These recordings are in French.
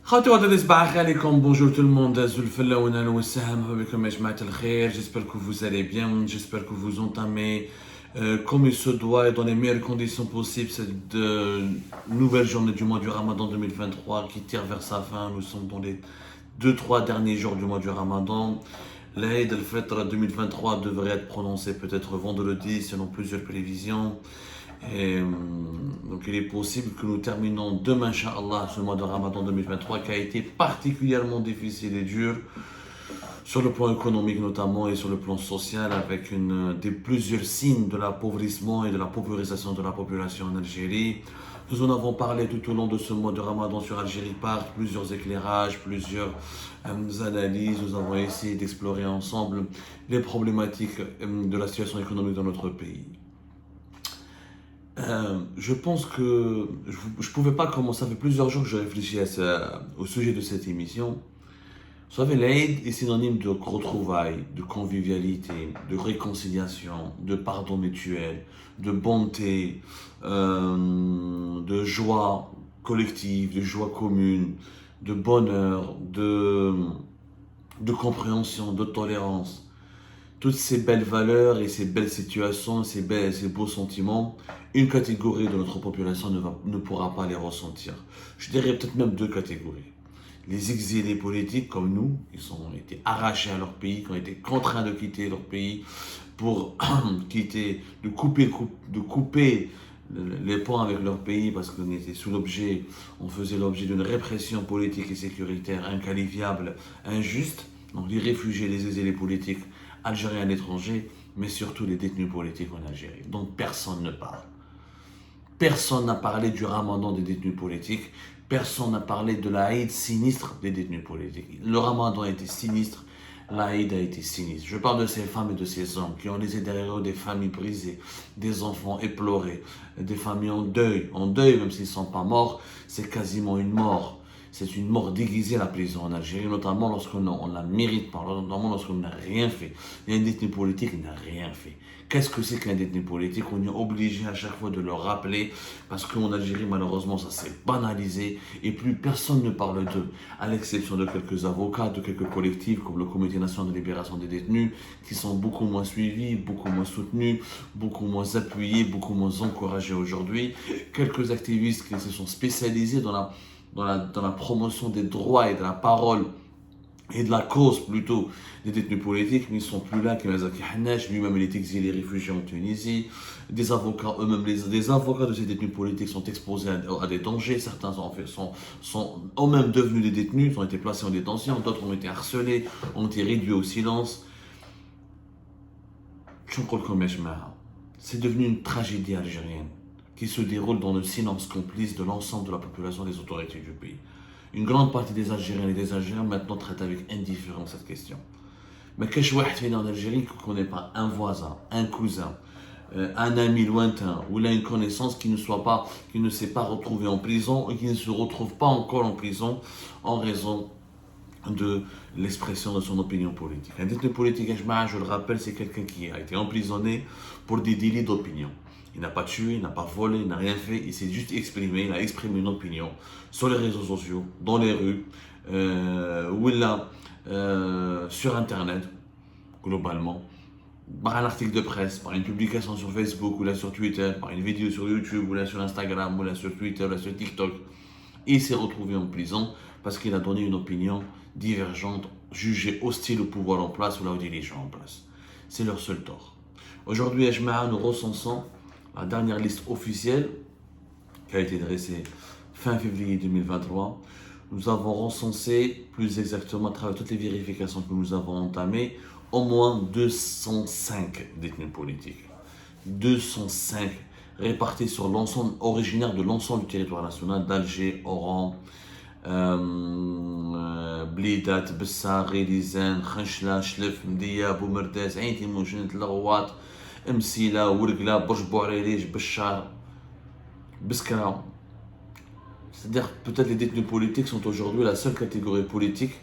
خاوتي وداد صباح عليكم bonjour tout le monde زلفلة ونال وسام بكم يا جماعة الخير. J'espère que vous allez bien, j'espère que vous entamez comme il se doit et dans les meilleures conditions possibles cette nouvelle journée du mois du Ramadan 2023 qui tire vers sa fin. Nous sommes dans les 2-3 derniers jours du mois du Ramadan. L'Aïd al-Fitr 2023 devrait être prononcé peut-être vendredi selon plusieurs prévisions. Et donc il est possible que nous terminons demain, Inch'Allah, ce mois de Ramadan 2023 qui a été particulièrement difficile et dur sur le plan économique notamment et sur le plan social avec plusieurs signes de l'appauvrissement et de la paupérisation de la population en Algérie. Nous en avons parlé tout au long de ce mois de Ramadan sur Algérie Part, plusieurs éclairages, plusieurs analyses. Nous avons essayé d'explorer ensemble les problématiques de la situation économique dans notre pays. Je pense que je pouvais pas commencer, ça fait plusieurs jours que je réfléchis au sujet de cette émission. Vous savez, l'Aïd est synonyme de retrouvailles, de convivialité, de réconciliation, de pardon mutuel, de bonté, de joie collective, de joie commune, de bonheur, de compréhension, de tolérance. Toutes ces belles valeurs et ces belles situations, ces beaux sentiments, une catégorie de notre population ne pourra pas les ressentir. Je dirais peut-être même deux catégories. Les exilés politiques comme nous, qui ont été arrachés à leur pays, qui ont été contraints de quitter leur pays pour de couper les ponts avec leur pays parce qu'on était on faisait l'objet d'une répression politique et sécuritaire inqualifiable, injuste. Donc les réfugiés, les exilés politiques algériens à l'étranger, mais surtout les détenus politiques en Algérie. Donc personne ne parle. Personne n'a parlé du ramadan des détenus politiques. Personne n'a parlé de l'Aïd sinistre des détenus politiques. Le ramadan a été sinistre, l'Aïd a été sinistre. Je parle de ces femmes et de ces hommes qui ont laissé derrière eux des familles brisées, des enfants éplorés, des familles en deuil même s'ils ne sont pas morts, c'est quasiment une mort. C'est une mort déguisée la prison en Algérie, notamment lorsqu'on ne la mérite pas, notamment lorsqu'on n'a rien fait. Il y a un détenu politique qui n'a rien fait. Qu'est-ce que c'est qu'un détenu politique? On est obligé à chaque fois de le rappeler parce qu'en Algérie, malheureusement, ça s'est banalisé et plus personne ne parle d'eux, à l'exception de quelques avocats, de quelques collectifs comme le Comité national de libération des détenus qui sont beaucoup moins suivis, beaucoup moins soutenus, beaucoup moins appuyés, beaucoup moins encouragés aujourd'hui. Quelques activistes qui se sont spécialisés dans la promotion des droits et de la parole et de la cause plutôt des détenus politiques, mais ils ne sont plus là. Kemazaki Hanach, lui-même il est exilé réfugié en Tunisie. Des avocats eux-mêmes, des avocats de ces détenus politiques sont exposés à des dangers. Certains sont eux-mêmes devenus des détenus, ont été placés en détention, d'autres ont été harcelés, ont été réduits au silence. C'est devenu une tragédie algérienne qui se déroule dans le silence complice de l'ensemble de la population des autorités du pays. Une grande partie des Algériens et des Algériens maintenant traitent avec indifférence cette question. Mais qu'est-ce que en Algérie qui ne connaît pas un voisin, un cousin, un ami lointain ou là une connaissance qui ne s'est pas retrouvé en prison et qui ne se retrouve pas encore en prison en raison de l'expression de son opinion politique. Un détenu politique, je le rappelle, c'est quelqu'un qui a été emprisonné pour des délits d'opinion. Il n'a pas tué, il n'a pas volé, il n'a rien fait, il s'est juste exprimé, il a exprimé une opinion sur les réseaux sociaux, dans les rues, ou là, sur Internet, globalement, par un article de presse, par une publication sur Facebook, ou là sur Twitter, par une vidéo sur YouTube, ou là sur Instagram, ou là sur Twitter, ou là sur TikTok. Il s'est retrouvé en prison parce qu'il a donné une opinion divergente, jugée hostile au pouvoir en place ou aux dirigeants en place. C'est leur seul tort. Aujourd'hui, Ejmaa, nous recensons la dernière liste officielle qui a été dressée fin février 2023. Nous avons recensé, plus exactement à travers toutes les vérifications que nous avons entamées, au moins 205 détenus politiques. 205 répartis sur l'ensemble, originaires de l'ensemble du territoire national, d'Alger, Oran, Blidat, Bessar, Rizan, Khanchla, Chlef, Mdia, Boumerdès, Ain Timoujin, Larouat, Msila, Ourgla, Bourj-Bouarérij, Béchar, Biskra. C'est-à-dire peut-être les détenus politiques sont aujourd'hui la seule catégorie politique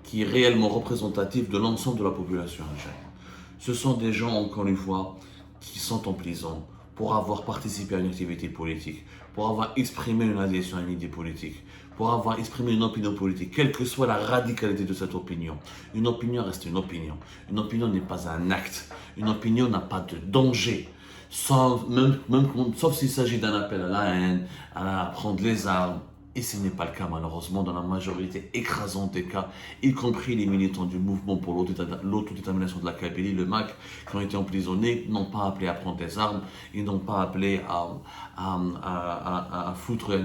qui est réellement représentative de l'ensemble de la population algérienne. Ce sont des gens, encore une fois, qui sont en prison pour avoir participé à une activité politique, pour avoir exprimé une adhésion à une idée politique, pour avoir exprimé une opinion politique, quelle que soit la radicalité de cette opinion. Une opinion reste une opinion. Une opinion n'est pas un acte. Une opinion n'a pas de danger. Sauf s'il s'agit d'un appel à la haine, à prendre les armes. Et ce n'est pas le cas malheureusement dans la majorité écrasante des cas, y compris les militants du mouvement pour l'autodétermination de la Kabylie, le MAC, qui ont été emprisonnés, n'ont pas appelé à prendre des armes, ils n'ont pas appelé à foutre,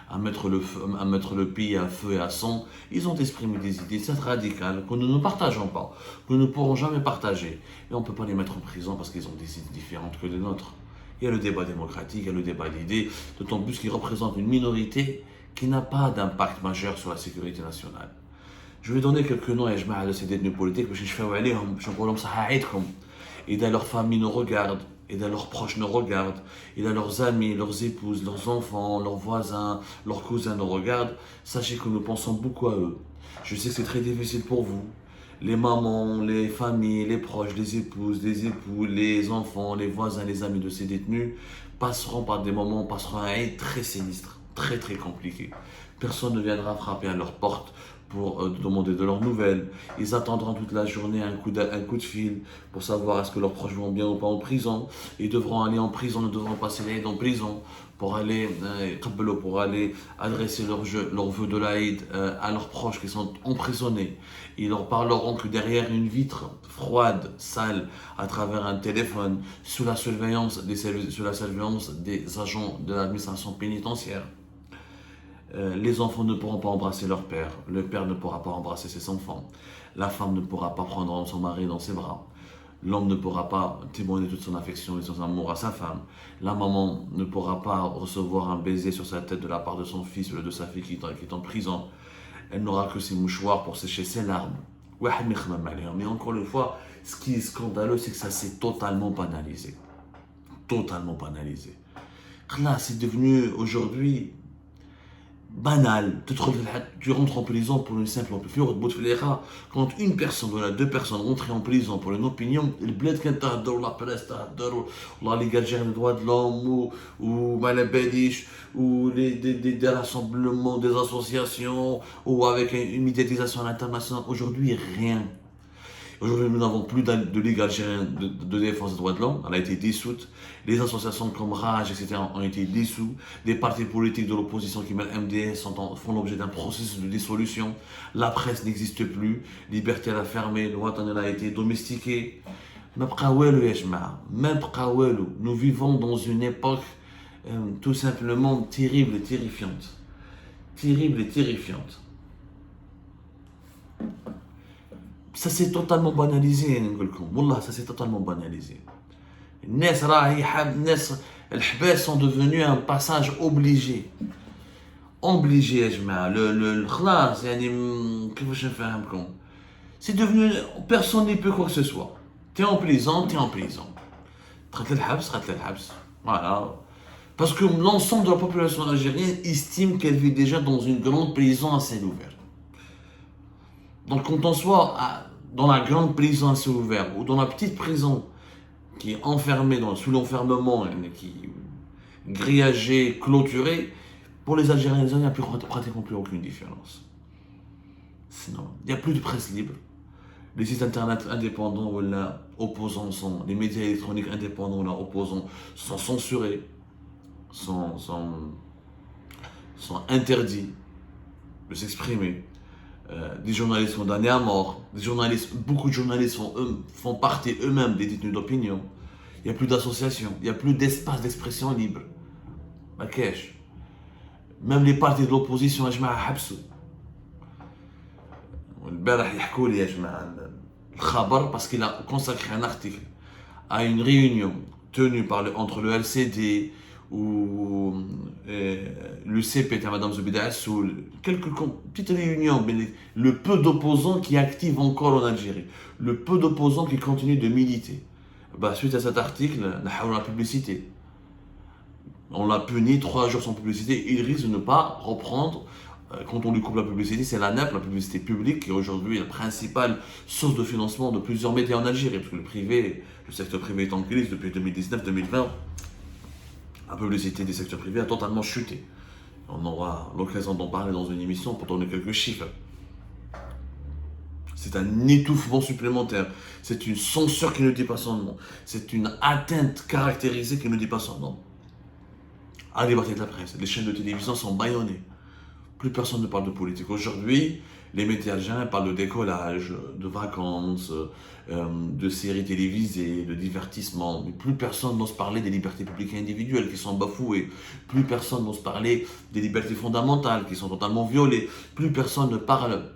à mettre le pays à feu et à sang. Ils ont exprimé des idées, certes radicales, que nous ne partageons pas, que nous ne pourrons jamais partager. Et on ne peut pas les mettre en prison parce qu'ils ont des idées différentes que les nôtres. Il y a le débat démocratique, il y a le débat d'idées, d'autant plus qu'ils représentent une minorité qui n'a pas d'impact majeur sur la sécurité nationale. Je vais donner quelques noms à ces détenus politiques, parce que je fais et leurs familles nous regardent, et leurs proches nous regardent, et leurs amis, leurs épouses, leurs enfants, leurs voisins, leurs cousins nous regardent. Sachez que nous pensons beaucoup à eux. Je sais que c'est très difficile pour vous. Les mamans, les familles, les proches, les épouses, les époux, les enfants, les voisins, les amis de ces détenus passeront par des moments, passeront un aide très sinistre, très très compliqué. Personne ne viendra frapper à leur porte pour demander de leurs nouvelles. Ils attendront toute la journée un coup de fil pour savoir est-ce que leurs proches vont bien ou pas en prison. Ils devront aller en prison, ils devront passer l'Aïd en prison pour aller adresser leurs vœux de l'Aïd à leurs proches qui sont emprisonnés. Ils leur parleront que derrière une vitre froide, sale, à travers un téléphone, sous la surveillance des agents de l'administration pénitentiaire, les enfants ne pourront pas embrasser leur père, le père ne pourra pas embrasser ses enfants, la femme ne pourra pas prendre son mari dans ses bras, l'homme ne pourra pas témoigner toute son affection et son amour à sa femme, la maman ne pourra pas recevoir un baiser sur sa tête de la part de son fils ou de sa fille qui est en prison, elle n'aura que ses mouchoirs pour sécher ses larmes. Mais encore une fois, ce qui est scandaleux, c'est que ça s'est totalement banalisé. Totalement banalisé. Là, c'est devenu aujourd'hui banal. Tu rentres en prison pour une simple opinion. Quand une personne, voilà, deux personnes rentrent en prison pour une opinion, le bled qui t'adore, la presse t'adore, la Ligue algérienne des droits de l'homme, ou Malabedish, ou des rassemblements, des associations, ou avec une médiatisation internationale. Aujourd'hui, rien. Aujourd'hui, nous n'avons plus de Ligue algérienne de défense des droits de l'homme. Elle a été dissoute. Les associations comme RAJ, etc. ont été dissous. Les partis politiques de l'opposition qui mènent MDS font l'objet d'un processus de dissolution. La presse n'existe plus. Liberté a fermé. Le Watan a été domestiqué. Nous vivons dans une époque tout simplement terrible et terrifiante. Terrible et terrifiante. Ça s'est totalement banalisé, Wallah, ça s'est totalement banalisé. Les sont devenus un passage obligé. Obligé, c'est devenu, personne n'y peut quoi que ce soit. T'es en prison, t'es en prison. Voilà. Parce que l'ensemble de la population algérienne estime qu'elle vit déjà dans une grande prison à ciel ouvert. Donc quand on soit dans la grande prison à ciel ouvert ou dans la petite prison qui est enfermée sous l'enfermement, qui est grillagée, clôturée, pour les Algériens, il n'y a pratiquement plus aucune différence. Sinon, il n'y a plus de presse libre. Les sites internet indépendants ou là, opposants les médias électroniques indépendants ou là, opposants sont censurés, sont interdits de s'exprimer. Des journalistes condamnés à mort, beaucoup de journalistes font partie eux-mêmes des détenus d'opinion. Il n'y a plus d'association, il n'y a plus d'espace d'expression libre. Même les partis de l'opposition, parce qu'il a consacré un article à une réunion tenue entre le LCD ou le CPT à Madame Zoubida Assoul, quelques petites réunions, mais le peu d'opposants qui activent encore en Algérie, le peu d'opposants qui continuent de militer. Suite à cet article, on a la publicité. On l'a puni 3 jours sans publicité, il risque de ne pas reprendre. Quand on lui coupe la publicité, c'est la NEP, la publicité publique, qui est aujourd'hui la principale source de financement de plusieurs médias en Algérie, parce que le secteur privé est en crise depuis 2019-2020. La publicité des secteurs privés a totalement chuté. On aura l'occasion d'en parler dans une émission pour donner quelques chiffres. C'est un étouffement supplémentaire. C'est une censure qui ne dit pas son nom. C'est une atteinte caractérisée qui ne dit pas son nom. À la liberté de la presse. Les chaînes de télévision sont bâillonnées. Plus personne ne parle de politique. Aujourd'hui, les médias algériens parlent de décollage, de vacances, de séries télévisées, de divertissement. Mais plus personne n'ose parler des libertés publiques et individuelles qui sont bafouées. Plus personne n'ose parler des libertés fondamentales qui sont totalement violées. Plus personne ne parle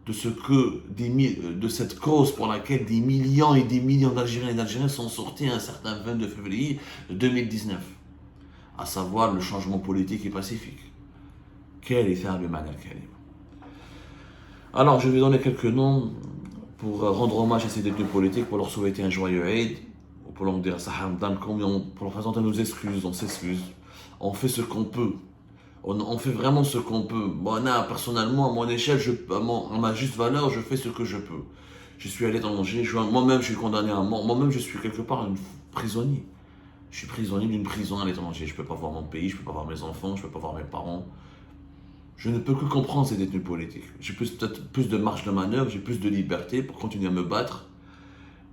de de cette cause pour laquelle des millions et des millions d'Algériens et d'Algériens sont sortis un certain 22 février 2019. À savoir le changement politique et pacifique. Quel est faire le mal al-Karim. Alors, je vais donner quelques noms pour rendre hommage à ces détenus politiques, pour leur souhaiter un joyeux Eid, pour leur dire pour leur présenter nos excuses, on s'excuse. On fait ce qu'on peut. On fait vraiment ce qu'on peut. Bon, personnellement, à mon échelle, à ma juste valeur, je fais ce que je peux. Je suis à l'étranger, moi-même je suis condamné à mort, moi-même je suis quelque part un prisonnier. Je suis prisonnier d'une prison à l'étranger. Je ne peux pas voir mon pays, je ne peux pas voir mes enfants, je ne peux pas voir mes parents. Je ne peux que comprendre ces détenus politiques. J'ai peut-être plus de marge de manœuvre, j'ai plus de liberté pour continuer à me battre,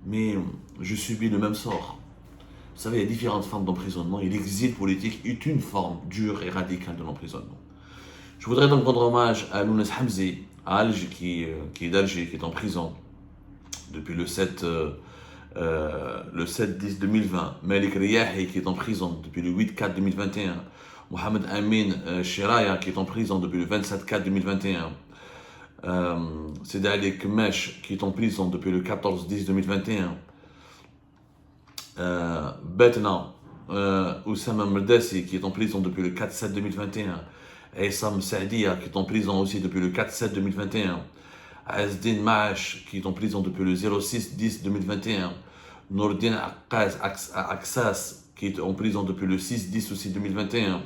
mais je subis le même sort. Vous savez, il y a différentes formes d'emprisonnement et l'exil politique est une forme dure et radicale de l'emprisonnement. Je voudrais donc rendre hommage à Lounès Hamzi, à Alger, qui est d'Alger, qui est en prison depuis le 7-10-2020. Malik Riyahi, qui est en prison depuis le 8-4-2021. Mohamed Amin Shiraya, qui est en prison depuis le 27-4-2021. Sidi Ali Kmesh, qui est en prison depuis le 14-10-2021. Betna Oussama Merdassi, qui est en prison depuis le 4-7-2021. Aissam Saadia, qui est en prison aussi depuis le 4-7-2021. Azdin Maash, qui est en prison depuis le 06-10-2021. Nourdin Aksas, qui est en prison depuis le 6-10 aussi 2021.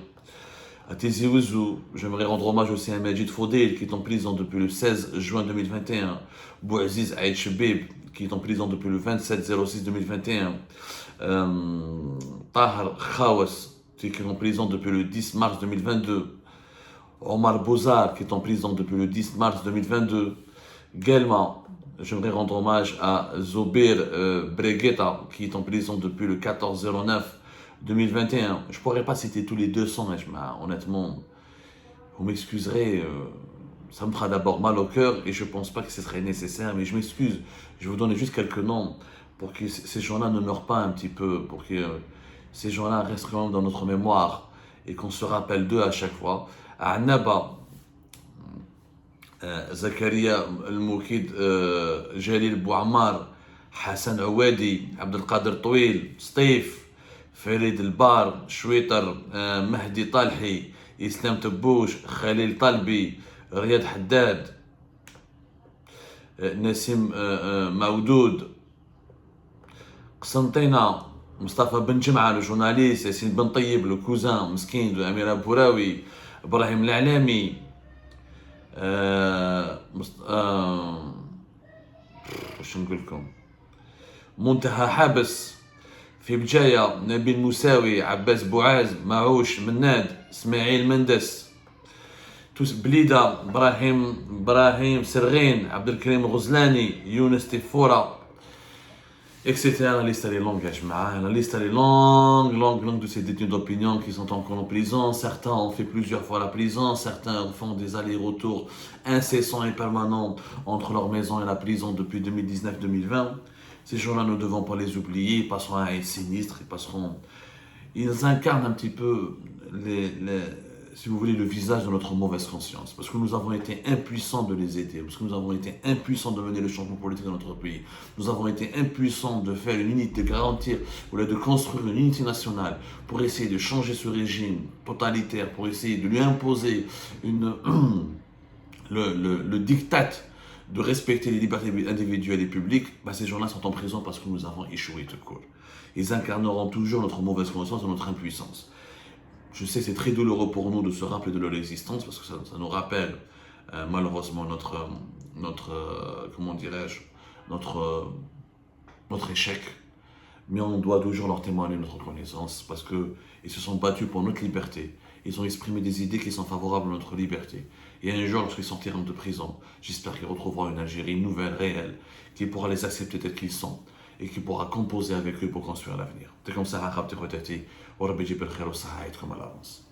À Tizi Ouzou, j'aimerais rendre hommage aussi à Majid Fodel, qui est en prison depuis le 16 juin 2021. Bouaziz Aïd Chebib, qui est en prison depuis le 27-06-2021. Tahar Khawas, qui est en prison depuis le 10 mars 2022. Omar Bozar, qui est en prison depuis le 10 mars 2022. Également, j'aimerais rendre hommage à Zobir Bregueta, qui est en prison depuis le 14-09-2021. Je ne pourrais pas citer tous les 200, mais honnêtement, vous m'excuserez, ça me fera d'abord mal au cœur et je ne pense pas que ce serait nécessaire, mais je m'excuse. Je vais vous donner juste quelques noms pour que ces gens-là ne meurent pas un petit peu, pour que ces gens-là restent quand même dans notre mémoire et qu'on se rappelle d'eux à chaque fois. À Annaba, Zakaria Al-Moukid, Jalil Bouammar, Hassan Ouadi, Abdelkader Touil, Steve, Farid Elbar, Chouetar, Mahdi Talhi, Islam Tabbouch, Khalil Talbi, Riyad Haddad, Nassim Maoudoud, Qsantina, Mustafa Ben Jem'a, le journaliste, Yassine Ben Tayyib, le cousin, Meskin de Amira Bouraoui, Ibrahim L'Alami, واش نقول لكم منتهى حابس في بجاية نبيل موساوي عباس بوعاز معوش مناد اسماعيل مندس توس بليدة إبراهيم سرغين عبد الكريم الغزلاني يونس تيفورا etc. La liste elle est longue, la liste elle est longue de ces détenus d'opinion qui sont encore en prison. Certains ont fait plusieurs fois la prison, certains font des allers-retours incessants et permanents entre leur maison et la prison depuis 2019-2020. Ces gens-là, nous ne devons pas les oublier, ils passeront à être sinistres, ils incarnent un petit peu si vous voulez, le visage de notre mauvaise conscience. Parce que nous avons été impuissants de les aider, parce que nous avons été impuissants de mener le changement politique dans notre pays. Nous avons été impuissants de faire une unité, de garantir, ou de construire une unité nationale pour essayer de changer ce régime totalitaire, pour essayer de lui imposer le diktat de respecter les libertés individuelles et publiques. Ces gens-là sont en prison parce que nous avons échoué tout court. Ils incarneront toujours notre mauvaise conscience et notre impuissance. Je sais que c'est très douloureux pour nous de se rappeler de leur existence parce que ça nous rappelle malheureusement notre échec. mais on doit toujours leur témoigner notre reconnaissance parce qu'ils se sont battus pour notre liberté. Ils ont exprimé des idées qui sont favorables à notre liberté. Et un jour, lorsqu'ils sortiront de prison, j'espère qu'ils retrouveront une Algérie nouvelle, réelle, qui pourra les accepter tels qu'ils sont et qui pourra composer avec eux pour construire l'avenir. C'est comme ça, Arabe, t'es retêté. Au Rabbi Jibel Khair au Sahaïd comme à l'avance.